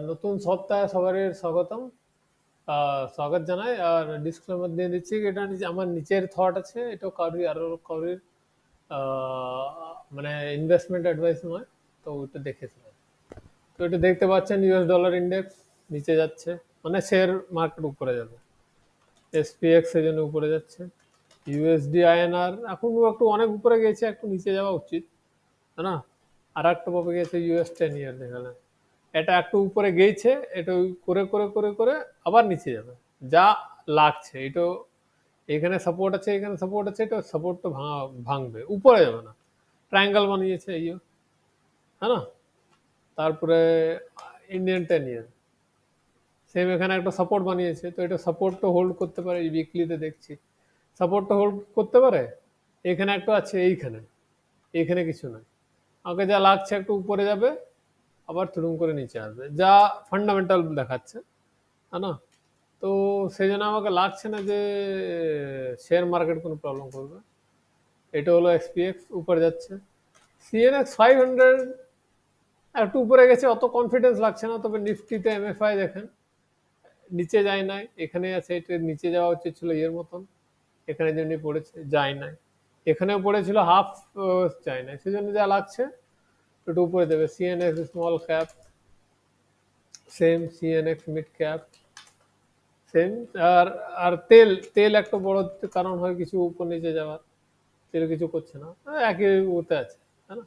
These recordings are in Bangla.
নতুন সপ্তাহে সবারই স্বাগতম। স্বাগত জানাই। আর ডিসক্লেমার দিয়ে দিচ্ছি কি এটা আমার নিচের থট আছে, এটা কারোর মানে ইনভেস্টমেন্ট অ্যাডভাইস নয়। তো ওটা দেখেছিলাম। তো এটা দেখতে পাচ্ছেন ইউএস ডলার ইন্ডেক্স নিচে যাচ্ছে, মানে শেয়ার মার্কেট উপরে যাবে। এসপিএক্স এই জন্য উপরে যাচ্ছে। ইউএসডি আইএনআর এখন একটু অনেক উপরে গেছে, একটু নিচে যাওয়া উচিত, তাই না? আর একটা পাবে গেছে ইউএস 10 ইয়ার দেখালেন, এটা একটু উপরে গেছে, এটা ওই করে করে করে করে আবার নিচে যাবে যা লাগছে। এটা এখানে সাপোর্ট আছে, এখানে সাপোর্ট আছে, এটা সাপোর্ট তো ভাঙবে, উপরে যাবে না। ট্রায়াঙ্গেল বানিয়েছে এই, হ্যাঁ না? তারপরে ইন্ডিয়ান 10 ইয়ার সেম এখানে একটা সাপোর্ট বানিয়েছে, তো এটা সাপোর্ট তো হোল্ড করতে পারে, উইকলিতে দেখছি সাপোর্ট তো হোল্ড করতে পারে। এখানে একটা আছে, এইখানে এখানে কিছু নয়। আমাকে যা লাগছে একটু উপরে যাবে, আবার থুড়ুম করে নিচে আসবে, যা ফান্ডামেন্টাল দেখাচ্ছে, তাই না? তো সেই জন্য আমাকে লাগছে না যে শেয়ার মার্কেট কোনো প্রবলেম করবে। এটা হলো এক্সপিএক্স উপরে যাচ্ছে। সিএনএক্স 500 একটু উপরে গেছে, অত কনফিডেন্স লাগছে না। তবে নিফটিতে এমএফআই দেখেন নিচে যায় নাই, এখানে আছে, এটা নিচে যাওয়া উচিত ছিল এর মতন, এখানে যেমনি পড়েছে যায় নাই, এখানেও পড়েছিল হাফ, যায় নাই। সেই জন্য যা লাগছে একটু উপরে দেবে। CNX small cap same, CNX mid cap same. আর আর তেল তেল একটা বড় কারণ হয় কিছু উপর নিচে যাওয়ার, তেল কিছু করছে না, একই ওতে আছে, তাই না?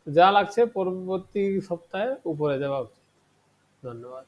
যা লাগছে পরবর্তী সপ্তাহে উপরে যাওয়া উচিত। ধন্যবাদ।